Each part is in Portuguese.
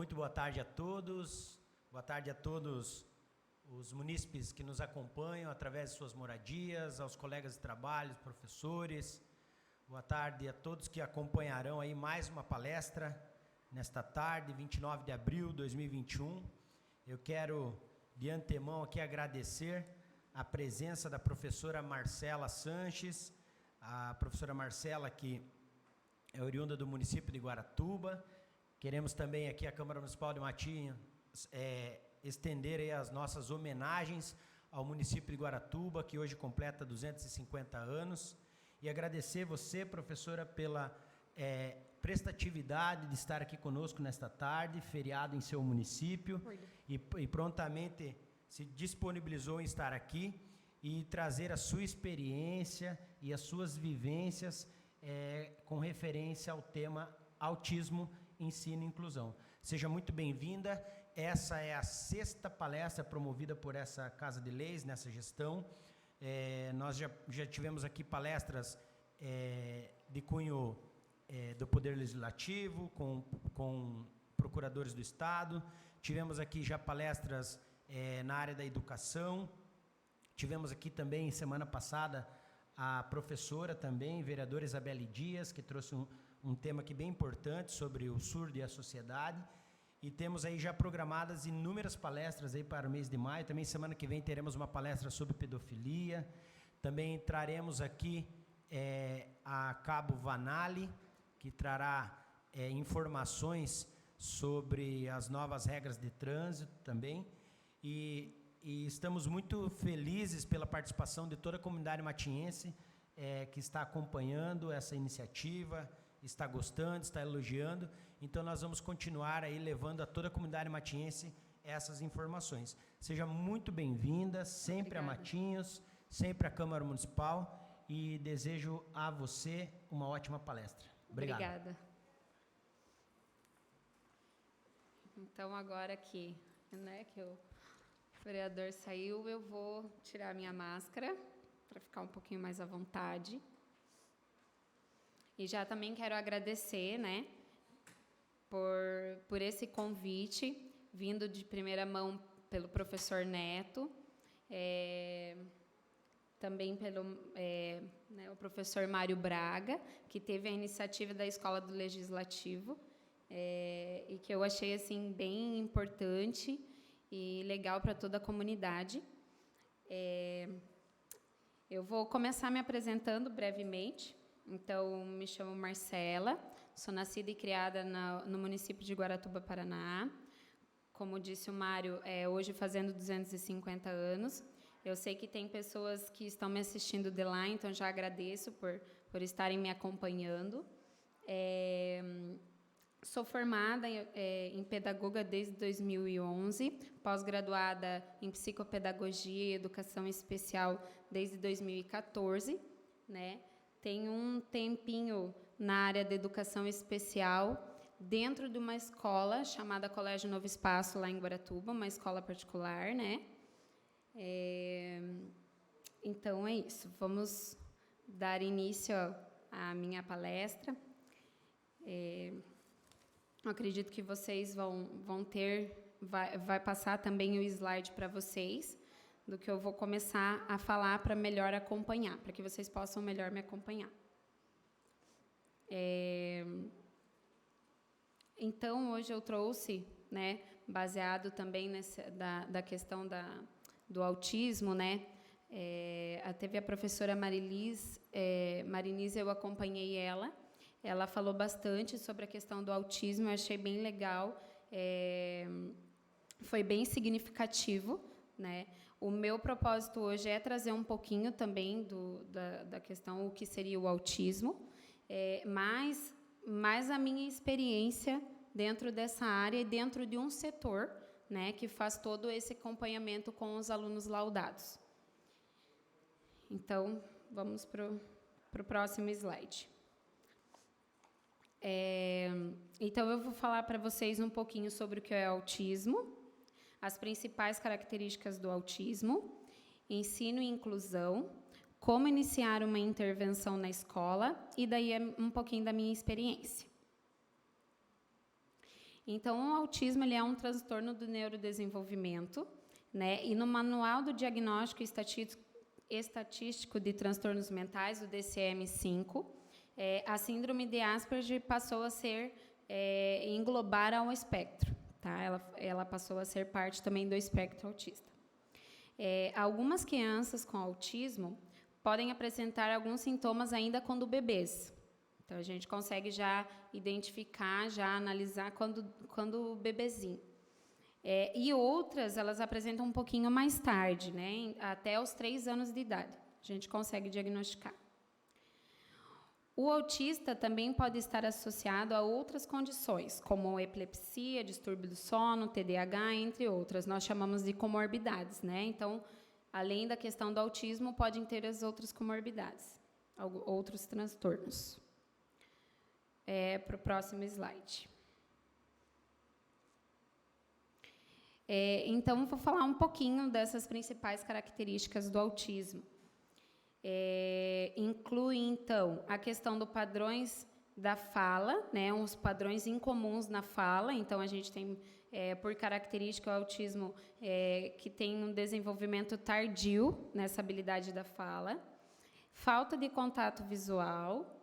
Muito boa tarde a todos. Boa tarde a todos os munícipes que nos acompanham através de suas moradias, aos colegas de trabalho, professores. Boa tarde a todos que acompanharão aí mais uma palestra nesta tarde, 29 de abril de 2021. Eu quero, de antemão, aqui agradecer a presença da professora Marcela Sanches, a professora Marcela, que é oriunda do município de Guaratuba. Queremos também aqui a Câmara Municipal de Matinhos estender aí as nossas homenagens ao município de Guaratuba, que hoje completa 250 anos, e agradecer você, professora, pela prestatividade de estar aqui conosco nesta tarde, feriado em seu município, e prontamente se disponibilizou em estar aqui e trazer a sua experiência e as suas vivências com referência ao tema autismo, ensino e inclusão. Seja muito bem-vinda. Essa é a 6ª palestra promovida por essa Casa de Leis, nessa gestão. Nós já tivemos aqui palestras de cunho do Poder Legislativo, com procuradores do Estado. Tivemos aqui já palestras na área da educação. Tivemos aqui também, semana passada, a professora também, vereadora Isabelle Dias, que trouxe um tema aqui bem importante sobre o surdo e a sociedade. E temos aí já programadas inúmeras palestras aí para o mês de maio. Também semana que vem teremos uma palestra sobre pedofilia. Também traremos aqui a Cabo Vanali, que trará informações sobre as novas regras de trânsito também. E estamos muito felizes pela participação de toda a comunidade matinhense que está acompanhando essa iniciativa, está gostando, está elogiando. Então, nós vamos continuar aí levando a toda a comunidade matinhense essas informações. Seja muito bem-vinda, sempre a Matinhos, sempre à Câmara Municipal, e desejo a você uma ótima palestra. Obrigado. Obrigada. Então, agora que o vereador saiu, eu vou tirar minha máscara para ficar um pouquinho mais à vontade. E já também quero agradecer, por esse convite, vindo de primeira mão pelo professor Neto, também pelo o professor Mário Braga, que teve a iniciativa da Escola do Legislativo, e que eu achei assim, bem importante e legal para toda a comunidade. Eu vou começar me apresentando brevemente. Então, me chamo Marcela, sou nascida e criada no município de Guaratuba, Paraná. Como disse o Mário, hoje fazendo 250 anos. Eu sei que tem pessoas que estão me assistindo de lá, então já agradeço por estarem me acompanhando. Sou formada em pedagoga desde 2011, pós-graduada em psicopedagogia e educação especial desde 2014, Tenho um tempinho na área da educação especial, dentro de uma escola chamada Colégio Novo Espaço, lá em Guaratuba, uma escola particular, Então, é isso. Vamos dar início à minha palestra. Acredito que vocês vão ter... Vai passar também o slide para vocês, do que eu vou começar a falar para melhor acompanhar, para que vocês possam melhor me acompanhar. Então, hoje eu trouxe, baseado também da questão do autismo, teve a professora Marinise, eu acompanhei ela falou bastante sobre a questão do autismo, eu achei bem legal, foi bem significativo, O meu propósito hoje é trazer um pouquinho também da questão, o que seria o autismo, mas a minha experiência dentro dessa área e dentro de um setor, que faz todo esse acompanhamento com os alunos laudados. Então, vamos para o próximo slide. Então, eu vou falar para vocês um pouquinho sobre o que é autismo, as principais características do autismo, ensino e inclusão, como iniciar uma intervenção na escola, e daí um pouquinho da minha experiência. Então, o autismo ele é um transtorno do neurodesenvolvimento, né? E no Manual do Diagnóstico Estatístico de Transtornos Mentais, o DCM-5, a síndrome de Asperger passou a ser englobar ao espectro, tá? Ela passou a ser parte também do espectro autista. Algumas crianças com autismo podem apresentar alguns sintomas ainda quando bebês. Então, a gente consegue já identificar, já analisar quando bebezinho. E outras, elas apresentam um pouquinho mais tarde, né? Até os 3 anos de idade. A gente consegue diagnosticar. O autista também pode estar associado a outras condições, como epilepsia, distúrbio do sono, TDAH, entre outras. Nós chamamos de comorbidades, né? Então, além da questão do autismo, podem ter as outras comorbidades, outros transtornos. Para o próximo slide. Então, vou falar um pouquinho dessas principais características do autismo. Inclui, então, a questão dos padrões da fala, né, os padrões incomuns na fala. Então, a gente tem, por característica, o autismo que tem um desenvolvimento tardio nessa habilidade da fala, falta de contato visual,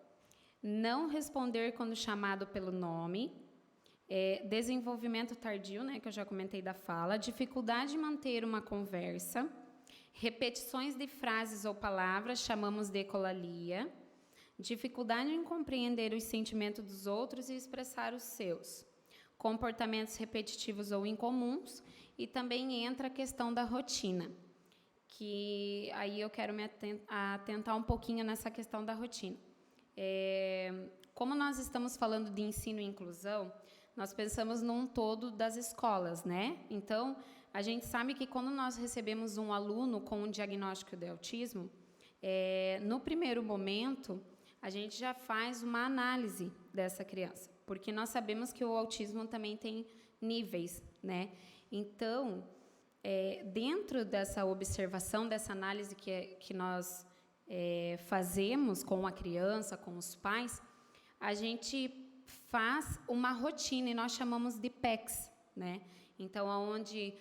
não responder quando chamado pelo nome, desenvolvimento tardio, né, que eu já comentei da fala, dificuldade de manter uma conversa, repetições de frases ou palavras, chamamos de ecolalia, dificuldade em compreender os sentimentos dos outros e expressar os seus, comportamentos repetitivos ou incomuns, e também entra a questão da rotina, que aí eu quero me atentar um pouquinho nessa questão da rotina. Como nós estamos falando de ensino e inclusão, nós pensamos num todo das escolas, né? Então, a gente sabe que quando nós recebemos um aluno com um diagnóstico de autismo, no primeiro momento, a gente já faz uma análise dessa criança, porque nós sabemos que o autismo também tem níveis, né? Então, dentro dessa observação, dessa análise que nós fazemos com a criança, com os pais, a gente faz uma rotina, e nós chamamos de PECs, né? Então, onde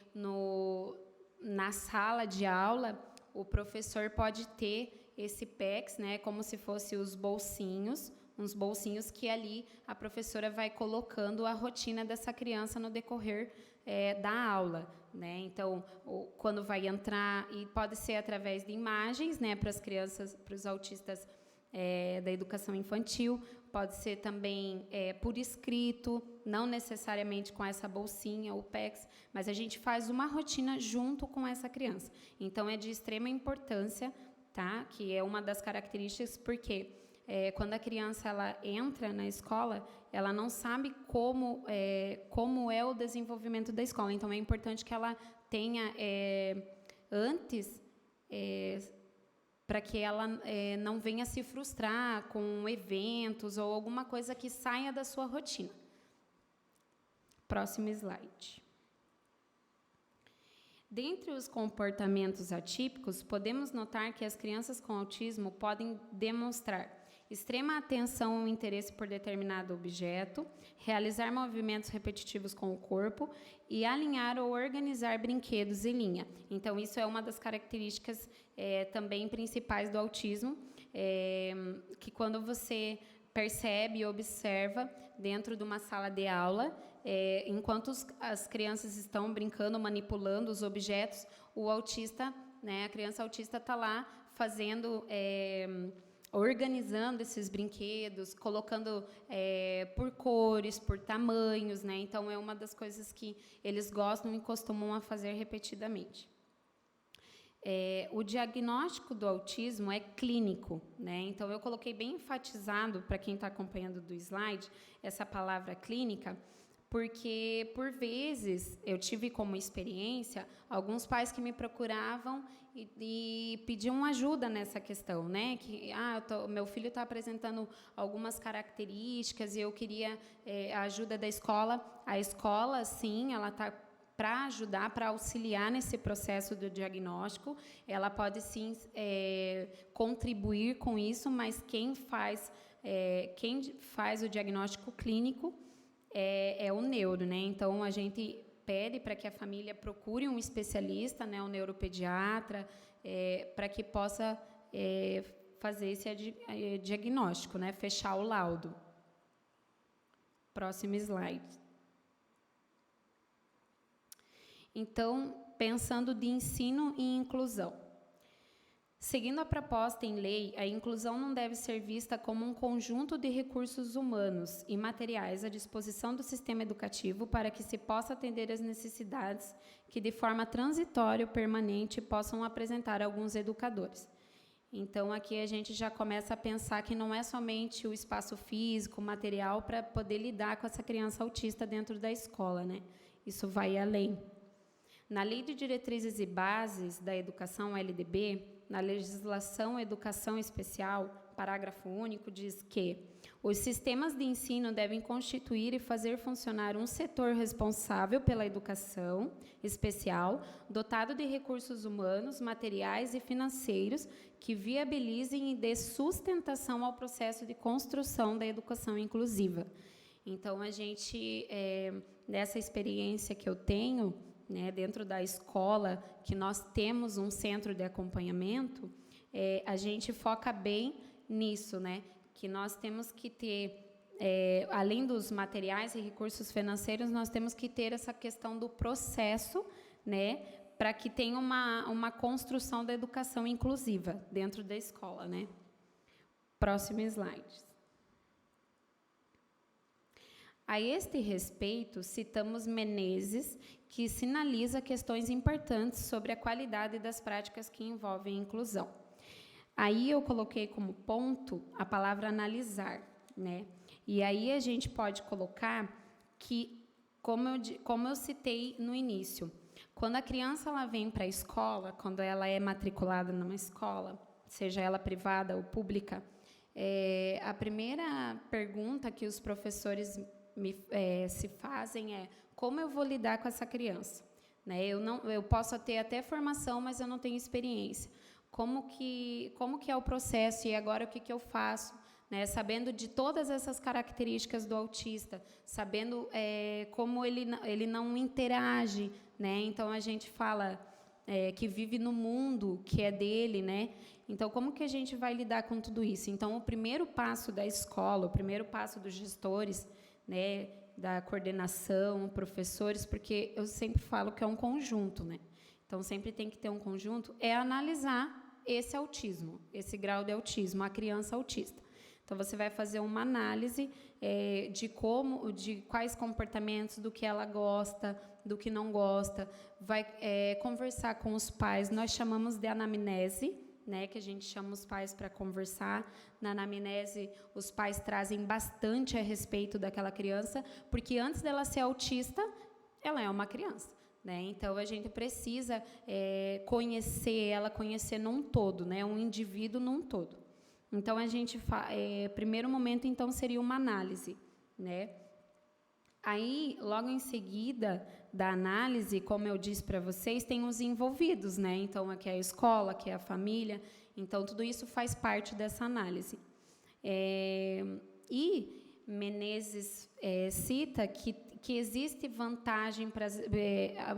na sala de aula, o professor pode ter esse PECs, né, como se fosse uns bolsinhos que ali a professora vai colocando a rotina dessa criança no decorrer da aula, né? Então, quando vai entrar, e pode ser através de imagens, né, para as crianças, para os autistas da educação infantil, pode ser também por escrito, não necessariamente com essa bolsinha ou PECs, mas a gente faz uma rotina junto com essa criança. Então, é de extrema importância, tá? Que é uma das características, porque quando a criança ela entra na escola, ela não sabe como é o desenvolvimento da escola. Então, é importante que ela tenha antes, para que ela não venha se frustrar com eventos ou alguma coisa que saia da sua rotina. Próximo slide. Dentre os comportamentos atípicos, podemos notar que as crianças com autismo podem demonstrar extrema atenção ou interesse por determinado objeto, realizar movimentos repetitivos com o corpo e alinhar ou organizar brinquedos em linha. Então, isso é uma das características também principais do autismo, que quando você percebe e observa dentro de uma sala de aula, enquanto as crianças estão brincando, manipulando os objetos, o autista, né, a criança autista está lá fazendo, organizando esses brinquedos, colocando por cores, por tamanhos, né? Então, é uma das coisas que eles gostam e costumam a fazer repetidamente. O diagnóstico do autismo é clínico, né? Então, eu coloquei bem enfatizado, para quem está acompanhando do slide, essa palavra clínica, porque, por vezes, eu tive como experiência alguns pais que me procuravam e pediam ajuda nessa questão, né? Que meu filho está apresentando algumas características e eu queria a ajuda da escola. A escola, sim, ela está para ajudar, para auxiliar nesse processo do diagnóstico. Ela pode, sim, contribuir com isso, mas quem faz o diagnóstico clínico é o neuro, né? Então, a gente pede para que a família procure um especialista, né, um neuropediatra, para que possa fazer esse diagnóstico, né, fechar o laudo. Próximo slide. Então, pensando de ensino e inclusão. Seguindo a proposta em lei, a inclusão não deve ser vista como um conjunto de recursos humanos e materiais à disposição do sistema educativo para que se possa atender às necessidades que, de forma transitória ou permanente, possam apresentar alguns educadores. Então, aqui a gente já começa a pensar que não é somente o espaço físico, material, para poder lidar com essa criança autista dentro da escola, né? Isso vai além. Na Lei de Diretrizes e Bases da Educação, LDB, na legislação Educação Especial, parágrafo único, diz que os sistemas de ensino devem constituir e fazer funcionar um setor responsável pela educação especial, dotado de recursos humanos, materiais e financeiros que viabilizem e dê sustentação ao processo de construção da educação inclusiva. Então, a gente, nessa experiência que eu tenho, né, dentro da escola, que nós temos um centro de acompanhamento, a gente foca bem nisso, né, que nós temos que ter, além dos materiais e recursos financeiros, nós temos que ter essa questão do processo, né, para que tenha uma construção da educação inclusiva dentro da escola, né. Próximo slide. A este respeito, citamos Menezes, que sinaliza questões importantes sobre a qualidade das práticas que envolvem a inclusão. Aí eu coloquei como ponto a palavra analisar, né? E aí a gente pode colocar que, como eu citei no início, quando a criança ela vem para a escola, quando ela é matriculada numa escola, seja ela privada ou pública, a primeira pergunta que os professores se fazem como eu vou lidar com essa criança, né? Eu posso ter até formação, mas eu não tenho experiência. Como que é o processo e agora o que eu faço, né? Sabendo de todas essas características do autista, sabendo como ele não interage, né? Então a gente fala que vive no mundo que é dele, né? Então, como que a gente vai lidar com tudo isso? Então, o primeiro passo da escola, o primeiro passo dos gestores, né, da coordenação, professores, porque eu sempre falo que é um conjunto, né? Então, sempre tem que ter um conjunto, analisar esse autismo, esse grau de autismo, a criança autista. Então, você vai fazer uma análise de quais comportamentos, do que ela gosta, do que não gosta, vai conversar com os pais, nós chamamos de anamnese, né, que a gente chama os pais para conversar. Na anamnese, os pais trazem bastante a respeito daquela criança, porque antes dela ser autista, ela é uma criança, né? Então, a gente precisa conhecer ela, conhecer num todo, né, um indivíduo num todo. Então, a gente primeiro momento, então, seria uma análise, né? Aí, logo em seguida da análise, como eu disse para vocês, tem os envolvidos, né? Então, aqui é a escola, aqui é a família. Então, tudo isso faz parte dessa análise. E Menezes cita que existe vantagem,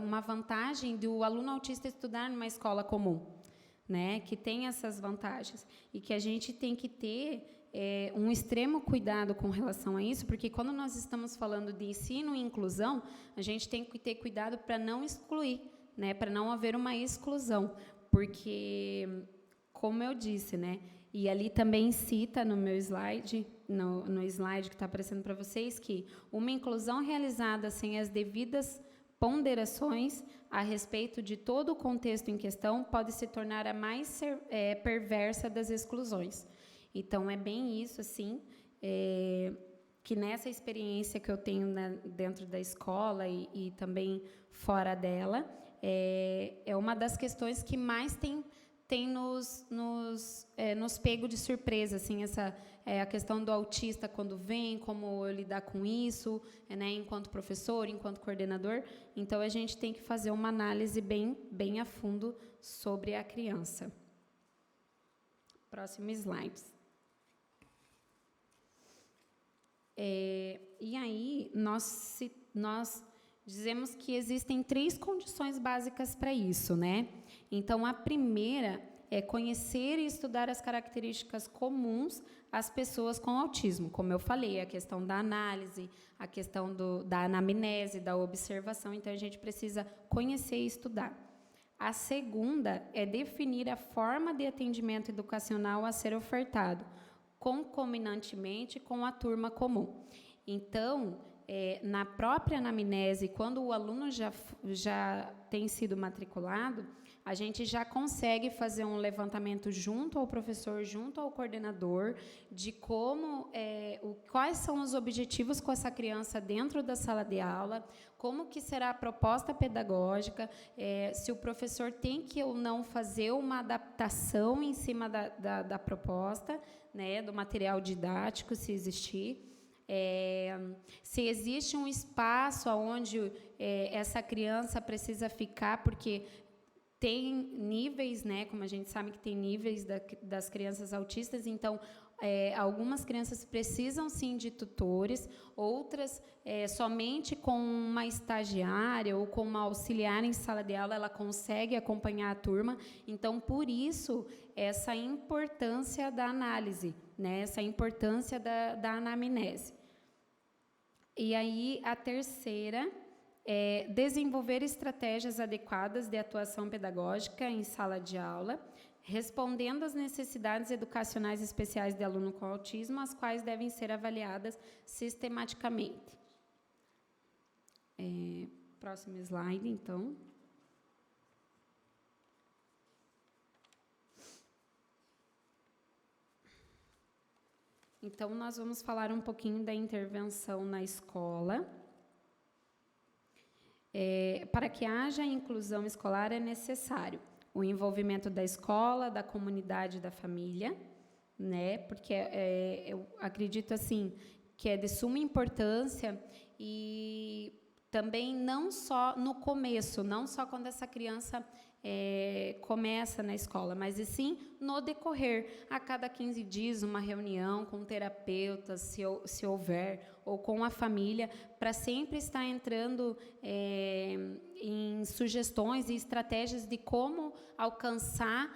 uma vantagem do aluno autista estudar numa escola comum, né? Que tem essas vantagens e que a gente tem que ter um extremo cuidado com relação a isso, porque quando nós estamos falando de ensino e inclusão, a gente tem que ter cuidado para não excluir, né, para não haver uma exclusão, porque, como eu disse, né, e ali também cita no meu slide, no slide que está aparecendo para vocês, que uma inclusão realizada sem as devidas ponderações a respeito de todo o contexto em questão pode se tornar a mais perversa das exclusões. Então, é bem isso, assim, que nessa experiência que eu tenho dentro da escola e também fora dela, é uma das questões que mais tem nos pego de surpresa, assim, a questão do autista quando vem, como eu lidar com isso, né, enquanto professor, enquanto coordenador. Então, a gente tem que fazer uma análise bem a fundo sobre a criança. Próximo slide. E aí, nós dizemos que existem 3 condições básicas para isso, né? Então, a primeira é conhecer e estudar as características comuns às pessoas com autismo. Como eu falei, a questão da análise, a questão da anamnese, da observação. Então, a gente precisa conhecer e estudar. A segunda é definir a forma de atendimento educacional a ser ofertado, concomitantemente com a turma comum. Então, na própria anamnese, quando o aluno já tem sido matriculado, a gente já consegue fazer um levantamento junto ao professor, junto ao coordenador, de quais são os objetivos com essa criança dentro da sala de aula, como que será a proposta pedagógica, se o professor tem que ou não fazer uma adaptação em cima da proposta, né, do material didático, se existir. Se existe um espaço onde essa criança precisa ficar, porque tem níveis, né, como a gente sabe que tem níveis das crianças autistas, então, algumas crianças precisam, sim, de tutores, outras, somente com uma estagiária ou com uma auxiliar em sala de aula, ela consegue acompanhar a turma. Então, por isso, essa importância da análise, né, essa importância da anamnese. E aí, a terceira é desenvolver estratégias adequadas de atuação pedagógica em sala de aula, respondendo às necessidades educacionais especiais de aluno com autismo, as quais devem ser avaliadas sistematicamente. Próximo slide, então. Então, nós vamos falar um pouquinho da intervenção na escola. Para que haja inclusão escolar, é necessário o envolvimento da escola, da comunidade e da família, né? Porque eu acredito assim que é de suma importância, e também não só no começo, não só quando essa criança começa na escola, mas e sim no decorrer, a cada 15 dias, uma reunião com o terapeuta, se houver, ou com a família, para sempre estar entrando em sugestões e estratégias de como alcançar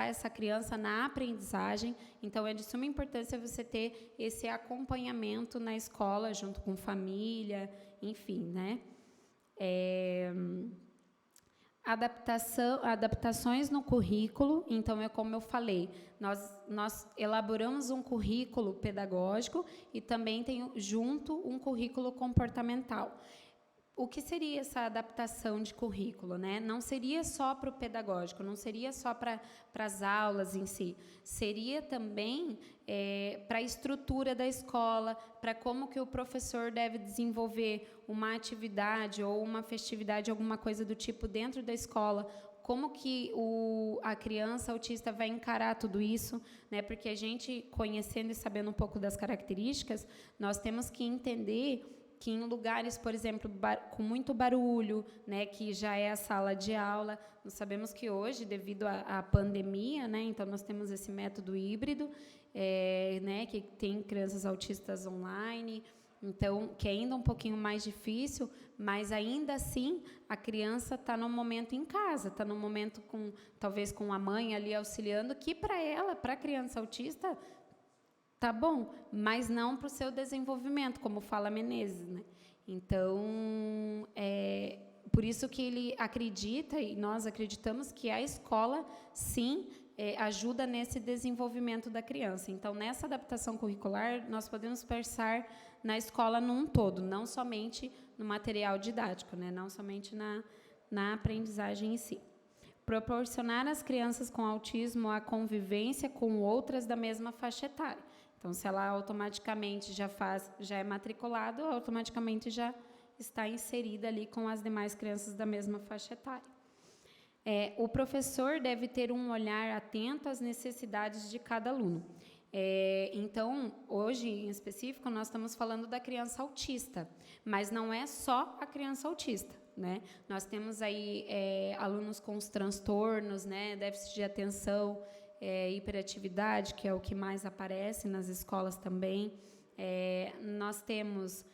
essa criança na aprendizagem. Então, é de suma importância você ter esse acompanhamento na escola, junto com família, enfim, né? Adaptações no currículo. Então, como eu falei, nós elaboramos um currículo pedagógico e também tem junto um currículo comportamental. O que seria essa adaptação de currículo, né? Não seria só para o pedagógico, não seria só para as aulas em si, seria também para a estrutura da escola, para como que o professor deve desenvolver uma atividade ou uma festividade, alguma coisa do tipo dentro da escola, como que a criança autista vai encarar tudo isso, né? Porque a gente, conhecendo e sabendo um pouco das características, nós temos que entender que em lugares, por exemplo, com muito barulho, né, que já é a sala de aula, nós sabemos que hoje, devido à pandemia, né, então nós temos esse método híbrido, né, que tem crianças autistas online, então, que é ainda um pouquinho mais difícil, mas ainda assim a criança está no momento em casa, está no momento talvez com a mãe ali auxiliando, que para ela, para a criança autista, tá bom, mas não para o seu desenvolvimento, como fala Menezes, né? Então, por isso que ele acredita, e nós acreditamos, que a escola, sim, ajuda nesse desenvolvimento da criança. Então, nessa adaptação curricular, nós podemos pensar na escola num todo, não somente no material didático, né? Não somente na aprendizagem em si. Proporcionar às crianças com autismo a convivência com outras da mesma faixa etária. Então, se ela automaticamente já é matriculado, automaticamente já está inserida ali com as demais crianças da mesma faixa etária. O professor deve ter um olhar atento às necessidades de cada aluno. Então, hoje, em específico, nós estamos falando da criança autista, mas não é só a criança autista, né? Nós temos aí alunos com os transtornos, né, déficit de atenção, hiperatividade, que é o que mais aparece nas escolas também, Nós temos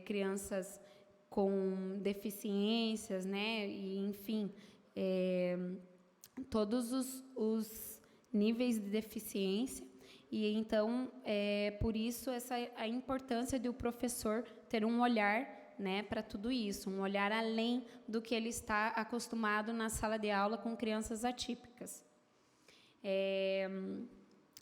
crianças com deficiências, né? E, enfim, todos os níveis de deficiência. E, então, por isso, a importância de o professor ter um olhar, né, para tudo isso, um olhar além do que ele está acostumado na sala de aula com crianças atípicas.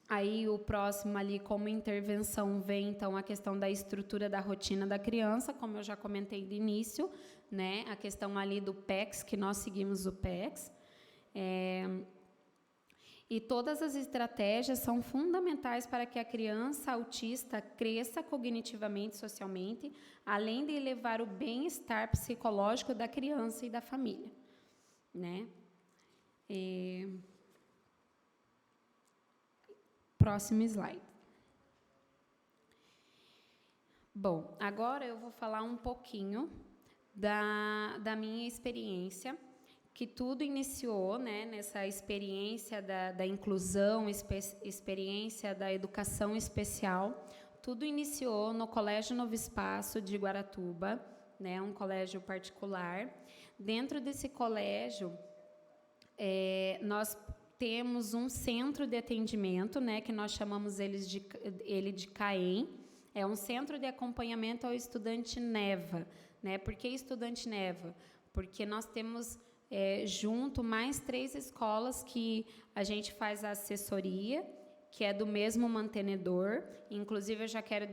Aí, o próximo ali, como intervenção, vem, então, a questão da estrutura da rotina da criança, como eu já comentei de início, né, a questão ali do PECS, que nós seguimos o PECS. E todas as estratégias são fundamentais para que a criança autista cresça cognitivamente e socialmente, além de elevar o bem-estar psicológico da criança e da família, né? Próximo slide. Bom, agora eu vou falar um pouquinho da minha experiência, que tudo iniciou, né, nessa experiência da inclusão, experiência da educação especial. Tudo iniciou no Colégio Novo Espaço de Guaratuba, né, um colégio particular. Dentro desse colégio, nós temos um centro de atendimento, né, que nós chamamos ele de CAEM. É um centro de acompanhamento ao estudante NEVA. Né? Por que estudante NEVA? Porque nós temos junto mais 3 escolas que a gente faz a assessoria, que é do mesmo mantenedor. Inclusive, eu já quero,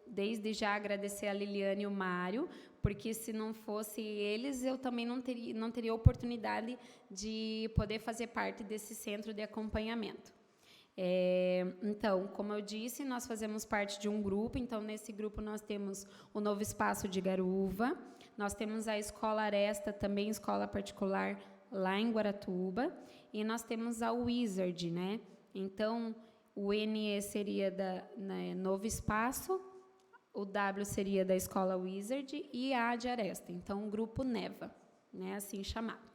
desde já, agradecer a Liliane e o Mário, porque se não fosse eles, eu também não teria oportunidade de poder fazer parte desse centro de acompanhamento. Então, como eu disse, nós fazemos parte de um grupo. Então, nesse grupo, nós temos o Novo Espaço de Garuva, nós temos a Escola Aresta, também escola particular, lá em Guaratuba, e nós temos a Wizard, né? Então, o NE seria da Novo Espaço, o W seria da Escola Wizard e a de Aresta. Então, o grupo NEVA, né, assim chamado.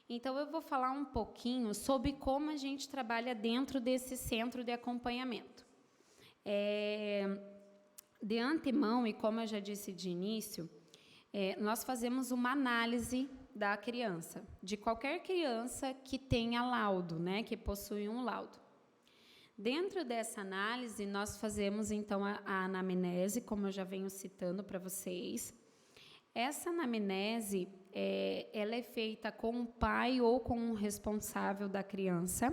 Então, eu vou falar um pouquinho sobre como a gente trabalha dentro desse centro de acompanhamento. De antemão, e como eu já disse de início, nós fazemos uma análise da criança, de qualquer criança que tenha laudo, né, que possui um laudo. Dentro dessa análise, nós fazemos, então, a anamnese, como eu já venho citando para vocês. Essa anamnese, ela é feita com o pai ou com o responsável da criança.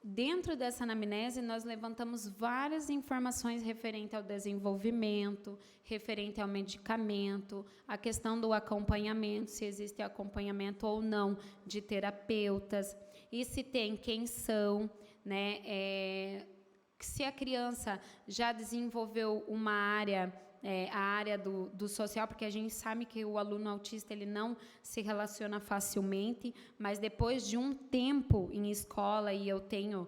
Dentro dessa anamnese, nós levantamos várias informações referente ao desenvolvimento, referente ao medicamento, a questão do acompanhamento, se existe acompanhamento ou não de terapeutas, e se tem, quem são, né? Se a criança já desenvolveu uma área, a área do social, porque a gente sabe que o aluno autista ele não se relaciona facilmente, mas depois de um tempo em escola, e eu tenho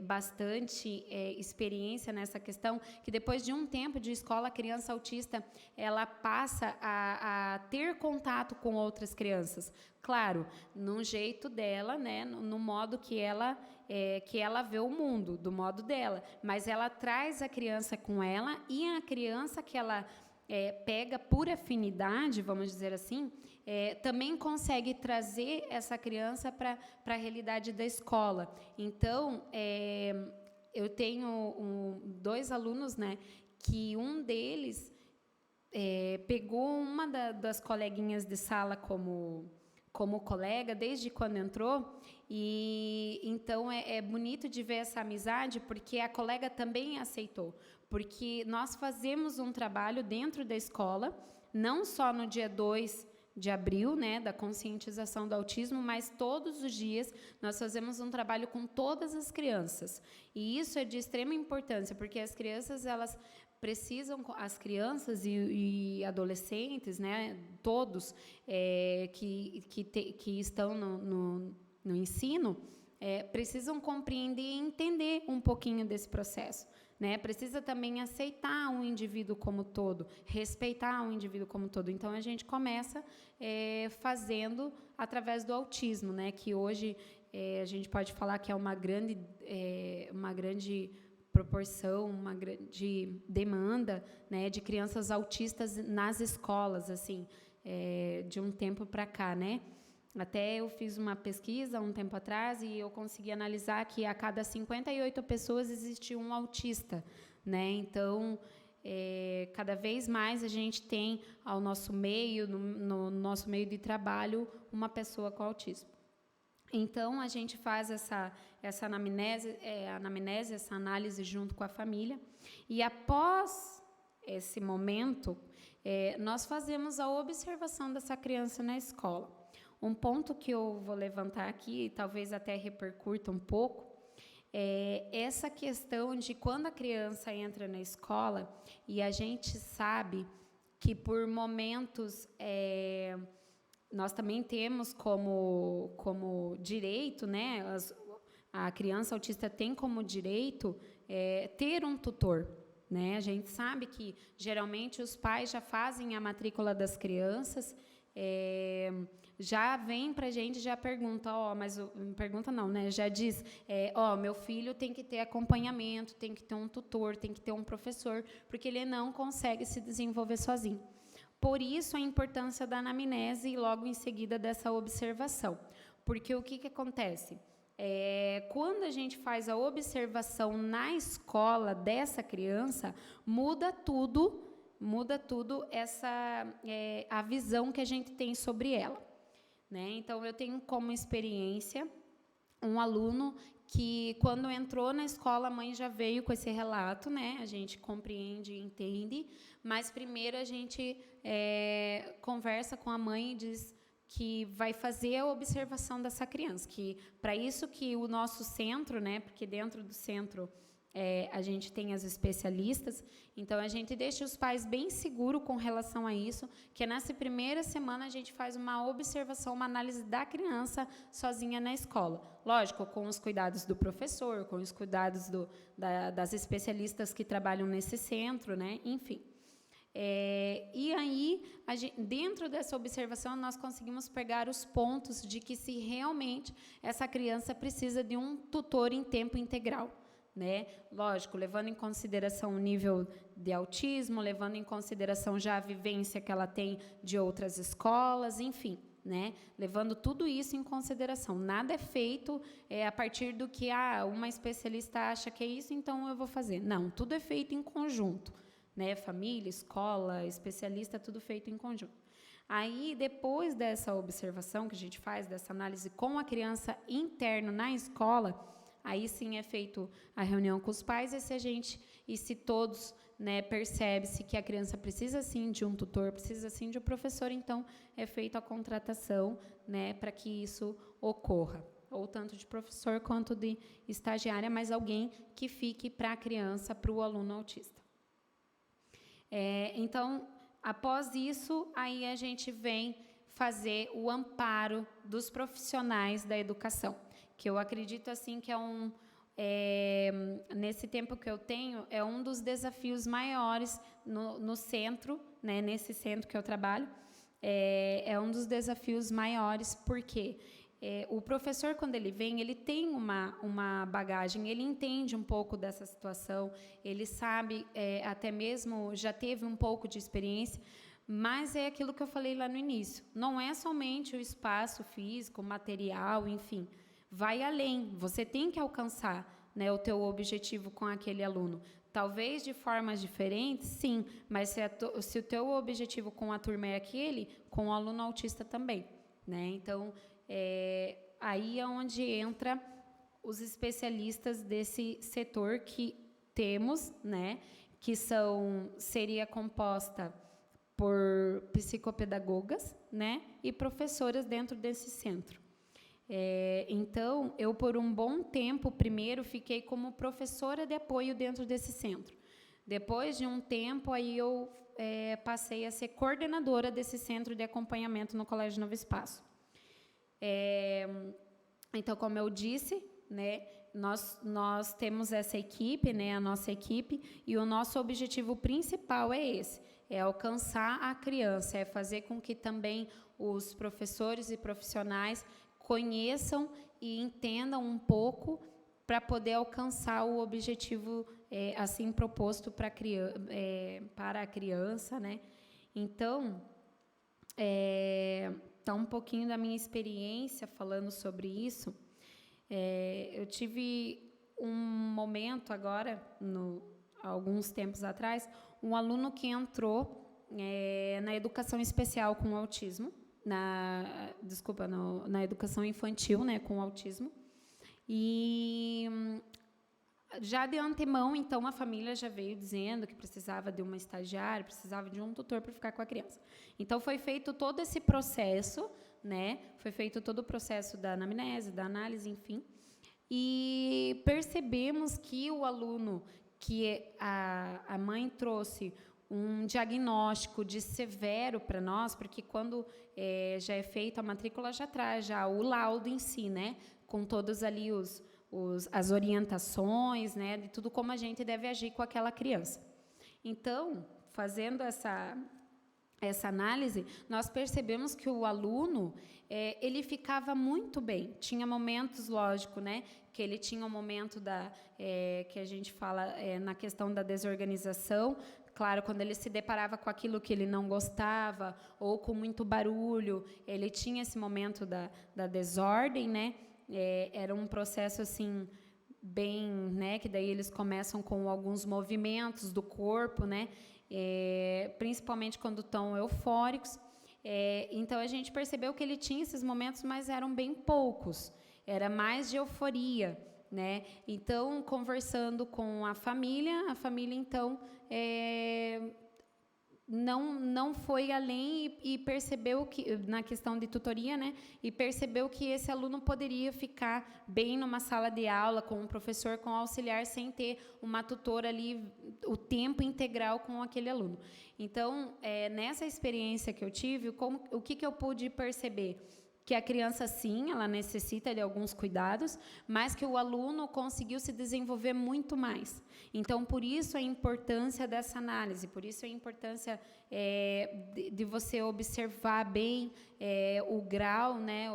bastante experiência nessa questão, que depois de um tempo de escola, a criança autista ela passa a ter contato com outras crianças. Claro, no jeito dela, né, no modo que ela vê o mundo, do modo dela, mas ela traz a criança com ela, e a criança que ela pega por afinidade, vamos dizer assim, também consegue trazer essa criança para a realidade da escola. Então, eu tenho 2 alunos, né, que um deles pegou uma das coleguinhas de sala como colega, desde quando entrou, e então é bonito de ver essa amizade, porque a colega também aceitou, porque nós fazemos um trabalho dentro da escola, não só no dia 2 de abril, né, da conscientização do autismo, mas todos os dias nós fazemos um trabalho com todas as crianças, e isso é de extrema importância, porque as crianças, elas precisam, as crianças e adolescentes, né, todos que estão no ensino, precisam compreender e entender um pouquinho desse processo, né? Precisa também aceitar o indivíduo como todo, respeitar o indivíduo como todo. Então, a gente começa fazendo através do autismo, né, que hoje a gente pode falar que é uma grande proporção, uma grande demanda, né, de crianças autistas nas escolas, assim, de um tempo para cá, né? Até eu fiz uma pesquisa um tempo atrás e eu consegui analisar que a cada 58 pessoas existe um autista, né? Então, cada vez mais a gente tem ao nosso meio, no nosso meio de trabalho, uma pessoa com autismo. Então, a gente faz essa anamnese, essa análise junto com a família, e após esse momento, nós fazemos a observação dessa criança na escola. Um ponto que eu vou levantar aqui, talvez até repercuta um pouco, é essa questão de quando a criança entra na escola, e a gente sabe que por momentos nós também temos como direito, né, a criança autista tem como direito ter um tutor, né? A gente sabe que geralmente os pais já fazem a matrícula das crianças, já vem para a gente, já pergunta, pergunta não, né? Já diz, meu filho tem que ter acompanhamento, tem que ter um tutor, tem que ter um professor, porque ele não consegue se desenvolver sozinho. Por isso a importância da anamnese e logo em seguida dessa observação, porque o que acontece? Quando a gente faz a observação na escola dessa criança, muda tudo a visão que a gente tem sobre ela, né? Então, eu tenho como experiência um aluno que, quando entrou na escola, a mãe já veio com esse relato, né? A gente compreende e entende, mas primeiro a gente conversa com a mãe e diz que vai fazer a observação dessa criança, que para isso que o nosso centro, né? Porque dentro do centro a gente tem as especialistas, então a gente deixa os pais bem seguros com relação a isso, que nessa primeira semana a gente faz uma observação, uma análise da criança sozinha na escola. Lógico, com os cuidados do professor, com os cuidados das especialistas que trabalham nesse centro, né? Enfim. E aí, dentro dessa observação, nós conseguimos pegar os pontos de que se realmente essa criança precisa de um tutor em tempo integral, né? Lógico, levando em consideração o nível de autismo, levando em consideração já a vivência que ela tem de outras escolas, enfim, né? Levando tudo isso em consideração. Nada é feito a partir do que uma especialista acha que é isso, então eu vou fazer. Não, tudo é feito em conjunto, né? Família, escola, especialista, tudo feito em conjunto. Aí, depois dessa observação que a gente faz, dessa análise com a criança interno na escola, aí sim é feito a reunião com os pais, e se todos, né, percebe-se que a criança precisa sim de um tutor, precisa sim de um professor, então é feita a contratação, né, para que isso ocorra, ou tanto de professor quanto de estagiária, mas alguém que fique para a criança, para o aluno autista. Então, após isso, aí a gente vem fazer o amparo dos profissionais da educação, que eu acredito assim que nesse tempo que eu tenho, é um dos desafios maiores no centro, né, nesse centro que eu trabalho, é um dos desafios maiores, porque o professor, quando ele vem, ele tem uma bagagem, ele entende um pouco dessa situação, ele sabe, até mesmo já teve um pouco de experiência, mas é aquilo que eu falei lá no início, não é somente o espaço físico, material, enfim, vai além, você tem que alcançar, né, o teu objetivo com aquele aluno. Talvez de formas diferentes, sim, mas se o teu objetivo com a turma é aquele, com o aluno autista também, né? Então, aí é onde entra os especialistas desse setor que temos, né, que seria composta por psicopedagogas, né, e professoras dentro desse centro. Então, eu, por um bom tempo, primeiro, fiquei como professora de apoio dentro desse centro. Depois de um tempo, aí eu passei a ser coordenadora desse centro de acompanhamento no Colégio Novo Espaço. Então, como eu disse, né, nós temos essa equipe, né, a nossa equipe, e o nosso objetivo principal é esse, é alcançar a criança, é fazer com que também os professores e profissionais conheçam e entendam um pouco para poder alcançar o objetivo assim proposto para a criança, né? Então, tá um pouquinho da minha experiência falando sobre isso. Eu tive um momento agora, alguns tempos atrás, um aluno que entrou na educação especial com autismo, na educação infantil, né, com autismo, e já de antemão, então, a família já veio dizendo que precisava de uma estagiária, precisava de um tutor para ficar com a criança. Então, foi feito todo esse processo, né, foi feito todo o processo da anamnese, da análise, enfim, e percebemos que o aluno, que a mãe trouxe um diagnóstico de severo para nós, porque quando já é feita a matrícula, já traz já o laudo em si, né, com todos ali as orientações, né, de tudo como a gente deve agir com aquela criança. Então, fazendo essa análise, nós percebemos que o aluno ele ficava muito bem. Tinha momentos, lógico, né, que ele tinha um momento que a gente fala na questão da desorganização. Claro, quando ele se deparava com aquilo que ele não gostava ou com muito barulho, ele tinha esse momento da desordem, né? Era um processo assim bem, né, que daí eles começam com alguns movimentos do corpo, né? Principalmente quando estão eufóricos. Então, a gente percebeu que ele tinha esses momentos, mas eram bem poucos. Era mais de euforia, né? Então, conversando com a família, então, não foi além e percebeu que, na questão de tutoria, né, e percebeu que esse aluno poderia ficar bem numa sala de aula com um professor, com um auxiliar, sem ter uma tutora ali o tempo integral com aquele aluno. Então, nessa experiência que eu tive, o que eu pude perceber? Que a criança, sim, ela necessita de alguns cuidados, mas que o aluno conseguiu se desenvolver muito mais. Então, por isso a importância dessa análise, por isso a importância de você observar bem o grau, né,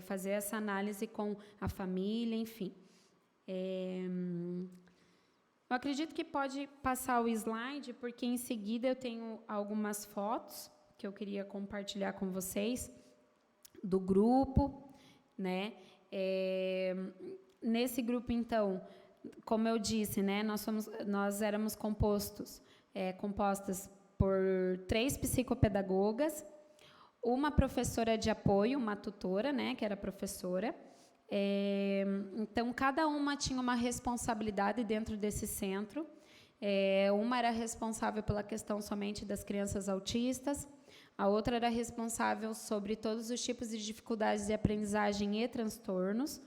fazer essa análise com a família, enfim. Eu acredito que pode passar o slide, porque em seguida eu tenho algumas fotos que eu queria compartilhar com vocês, do grupo, né? Nesse grupo, então, como eu disse, né, nós éramos compostas por 3 psicopedagogas, uma professora de apoio, uma tutora, né, que era professora. Então, cada uma tinha uma responsabilidade dentro desse centro. Uma era responsável pela questão somente das crianças autistas, a outra era responsável sobre todos os tipos de dificuldades de aprendizagem e transtornos,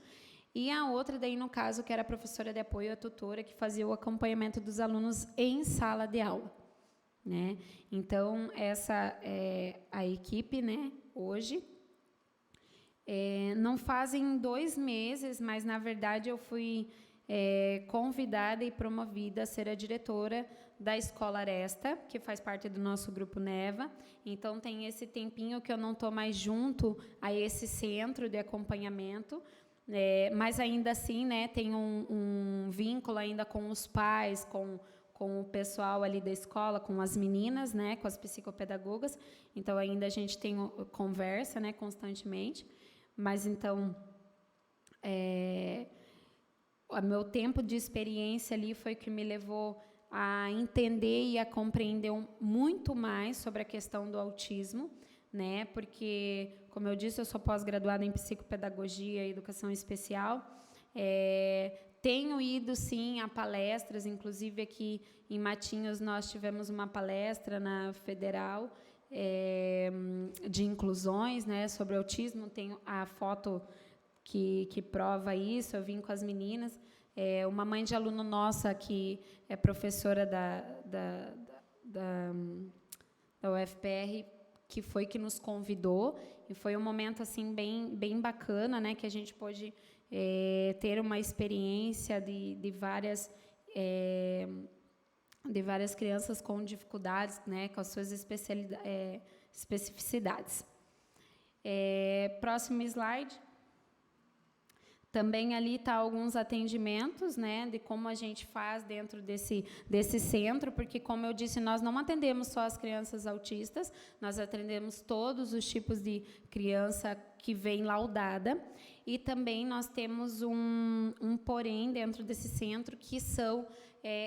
e a outra, daí, no caso, que era a professora de apoio, a tutora, que fazia o acompanhamento dos alunos em sala de aula, né? Então, essa é a equipe, né, hoje. Não fazem 2 meses, mas, na verdade, eu fui convidada e promovida a ser a diretora da Escola Aresta, que faz parte do nosso grupo Neva. Então, tem esse tempinho que eu não estou mais junto a esse centro de acompanhamento, mas, ainda assim, né, tem um vínculo ainda com os pais, com o pessoal ali da escola, com as meninas, né, com as psicopedagogas. Então, ainda a gente tem conversa, né, constantemente. Mas, então, o meu tempo de experiência ali foi que me levou a entender e a compreender muito mais sobre a questão do autismo, né? Porque, como eu disse, eu sou pós-graduada em psicopedagogia e educação especial. Tenho ido, sim, a palestras, inclusive aqui em Matinhos nós tivemos uma palestra na Federal de inclusões, né, sobre autismo. Tenho a foto que prova isso, eu vim com as meninas. Uma mãe de aluno nossa que é professora da UFPR, que nos convidou, e foi um momento assim bem bacana, né, que a gente pôde ter uma experiência de várias crianças com dificuldades, né, com as suas especificidades. Próximo slide. Também ali está alguns atendimentos, né, de como a gente faz dentro desse centro, porque, como eu disse, nós não atendemos só as crianças autistas, nós atendemos todos os tipos de criança que vem laudada, e também nós temos um porém dentro desse centro, que são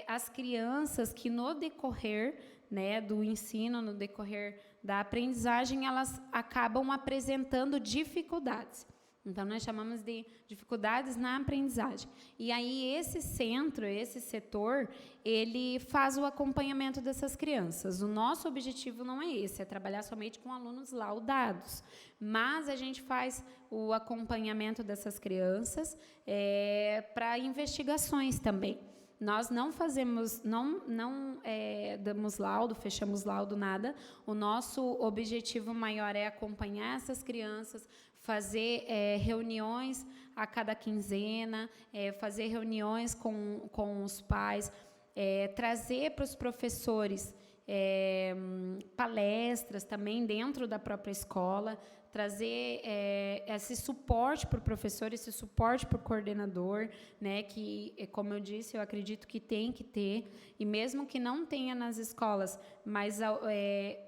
as crianças que, no decorrer, né, do ensino, no decorrer da aprendizagem, elas acabam apresentando dificuldades. Então, nós chamamos de dificuldades na aprendizagem. E aí, esse centro, esse setor, ele faz o acompanhamento dessas crianças. O nosso objetivo não é esse, é trabalhar somente com alunos laudados. Mas a gente faz o acompanhamento dessas crianças para investigações também. Nós não fazemos, não damos laudo, fechamos laudo, nada. O nosso objetivo maior é acompanhar essas crianças, fazer reuniões a cada quinzena, fazer reuniões com os pais, trazer para os professores palestras também dentro da própria escola, trazer esse suporte para o professor, esse suporte para o coordenador, né, que, como eu disse, eu acredito que tem que ter, e mesmo que não tenha nas escolas, mas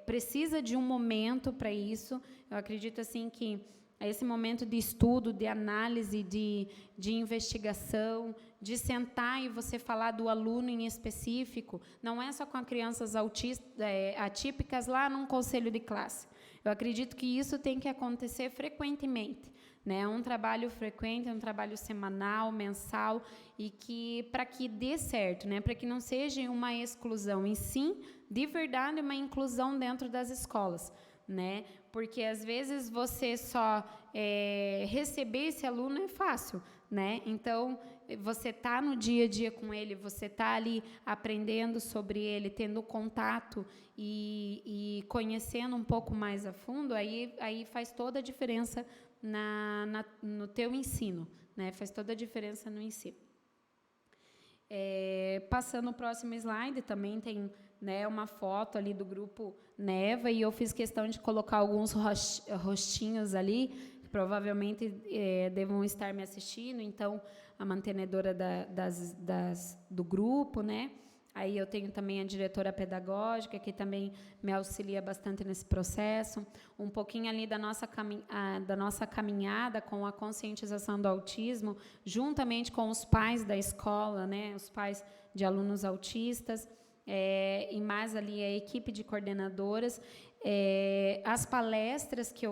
precisa de um momento para isso. Eu acredito assim que esse momento de estudo, de análise, de investigação, de sentar e você falar do aluno em específico, não é só com as crianças autistas, atípicas lá num conselho de classe. Eu acredito que isso tem que acontecer frequentemente, né? Um trabalho frequente, um trabalho semanal, mensal, e que para que dê certo, né? Para que não seja uma exclusão, e sim, de verdade, uma inclusão dentro das escolas, né? Porque às vezes você só receber esse aluno é fácil, né? Então você tá no dia a dia com ele, você tá ali aprendendo sobre ele, tendo contato e conhecendo um pouco mais a fundo, aí faz toda a diferença no teu ensino, né? Faz toda a diferença no ensino. Passando o próximo slide, também tem, né, uma foto ali do grupo Neva, e eu fiz questão de colocar alguns rostinhos ali, que provavelmente devam estar me assistindo, então, a mantenedora do grupo, né? Aí eu tenho também a diretora pedagógica, que também me auxilia bastante nesse processo. Um pouquinho ali da nossa caminhada com a conscientização do autismo, juntamente com os pais da escola, né, os pais de alunos autistas, e mais ali a equipe de coordenadoras. As palestras que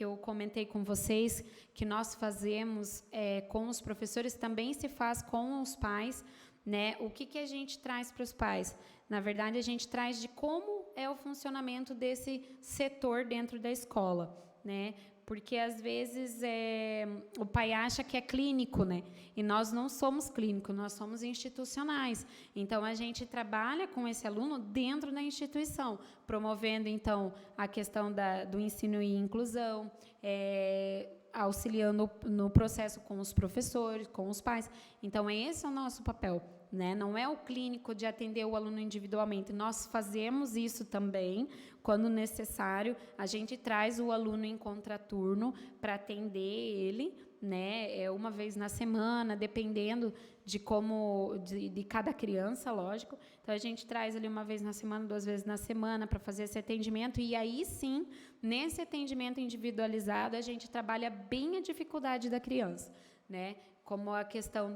eu comentei com vocês, que nós fazemos com os professores, também se faz com os pais, né? O que a gente traz para os pais? Na verdade, a gente traz de como é o funcionamento desse setor dentro da escola, né? Porque, às vezes, o pai acha que é clínico, né? E nós não somos clínicos, nós somos institucionais. Então, a gente trabalha com esse aluno dentro da instituição, promovendo, então, a questão do ensino e inclusão, auxiliando no processo com os professores, com os pais. Então, esse é o nosso papel, né? Não é o clínico de atender o aluno individualmente. Nós fazemos isso também, quando necessário. A gente traz o aluno em contraturno para atender ele, né? Uma vez na semana, dependendo de cada criança, lógico. Então, a gente traz ali uma vez na semana, 2 vezes na semana, para fazer esse atendimento, e aí sim, nesse atendimento individualizado, a gente trabalha bem a dificuldade da criança, né? Como a questão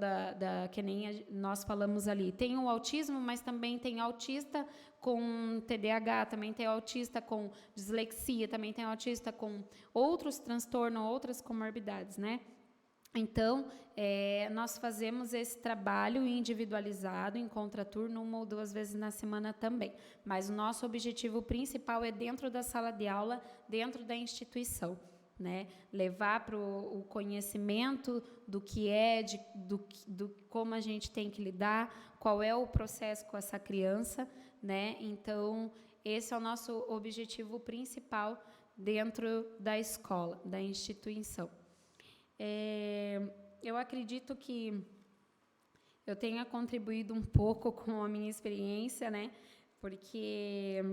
que nem nós falamos ali. Tem o autismo, mas também tem autista com TDAH, também tem autista com dislexia, também tem autista com outros transtornos, outras comorbidades, né? Então, nós fazemos esse trabalho individualizado, em contraturno, 1 ou 2 vezes na semana também. Mas o nosso objetivo principal é dentro da sala de aula, dentro da instituição, né? Levar para o conhecimento do que do como a gente tem que lidar, qual é o processo com essa criança, né? Então, esse é o nosso objetivo principal dentro da escola, da instituição. Eu acredito que eu tenha contribuído um pouco com a minha experiência, né? Porque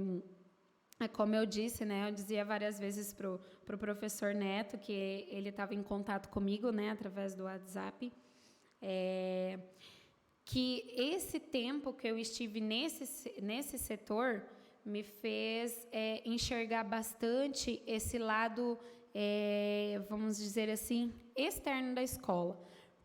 Como eu disse, né, eu dizia várias vezes pro professor Neto, que ele estava em contato comigo, né, através do WhatsApp, que esse tempo que eu estive nesse setor me fez enxergar bastante esse lado, vamos dizer assim, externo da escola,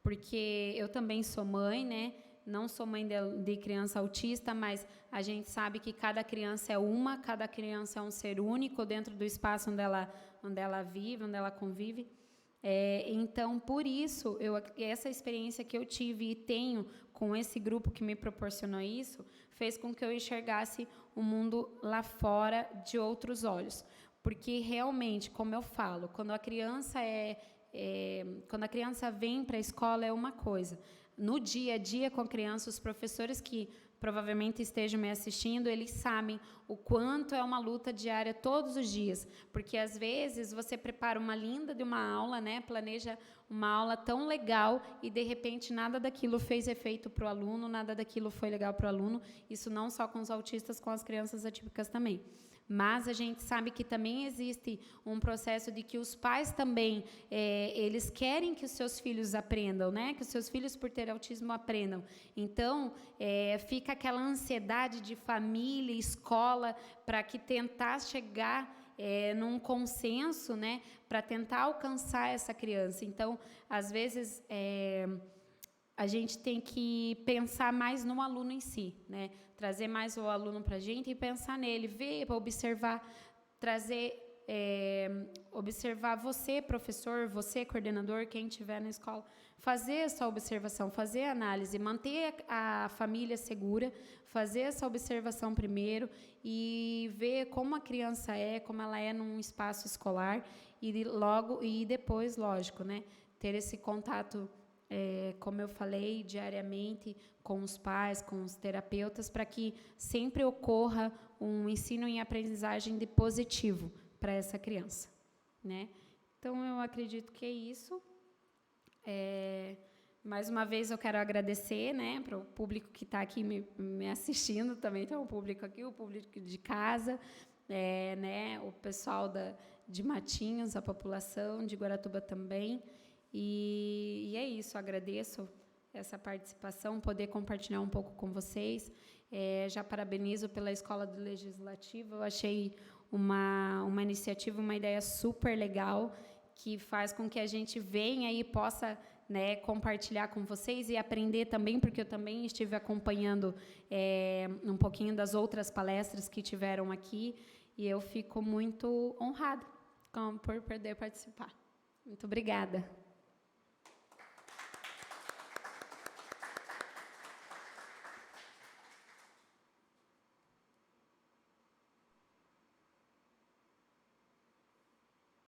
porque eu também sou mãe, né? Não sou mãe de criança autista, mas a gente sabe que cada criança é cada criança é um ser único dentro do espaço onde ela vive, onde ela convive. Então, por isso, essa experiência que eu tive e tenho com esse grupo que me proporcionou isso, fez com que eu enxergasse o mundo lá fora de outros olhos. Porque, realmente, como eu falo, quando a criança vem para a escola é uma coisa. No dia a dia com a criança, os professores que provavelmente estejam me assistindo, eles sabem o quanto é uma luta diária todos os dias, porque às vezes você prepara uma linda de uma aula, né, planeja uma aula tão legal e de repente nada daquilo fez efeito para o aluno, nada daquilo foi legal para o aluno, isso não só com os autistas, com as crianças atípicas também. Mas a gente sabe que também existe um processo de que os pais também, eles querem que os seus filhos aprendam, né? Que os seus filhos, por ter autismo, aprendam. Então, fica aquela ansiedade de família, escola, para que tentar chegar num consenso, né? Para tentar alcançar essa criança. Então, às vezes, a gente tem que pensar mais no aluno em si, né? Trazer mais o aluno para a gente e pensar nele, ver, observar, observar você, professor, você, coordenador, quem estiver na escola, fazer essa observação, fazer a análise, manter a família segura, fazer essa observação primeiro e ver como a criança como ela é num espaço escolar e depois, lógico, né, ter esse contato, como eu falei, diariamente com os pais, com os terapeutas, para que sempre ocorra um ensino e aprendizagem de positivo para essa criança, né? Então, eu acredito que é isso. Mais uma vez, eu quero agradecer, né, para o público que está aqui me assistindo, também tem um público aqui, o público de casa, né, o pessoal de Matinhos, a população de Guaratuba também. E é isso, agradeço essa participação, poder compartilhar um pouco com vocês. Já parabenizo pela Escola do Legislativo, eu achei uma iniciativa, uma ideia super legal, que faz com que a gente venha e possa, né, compartilhar com vocês e aprender também, porque eu também estive acompanhando um pouquinho das outras palestras que tiveram aqui, e eu fico muito honrada por poder participar. Muito obrigada.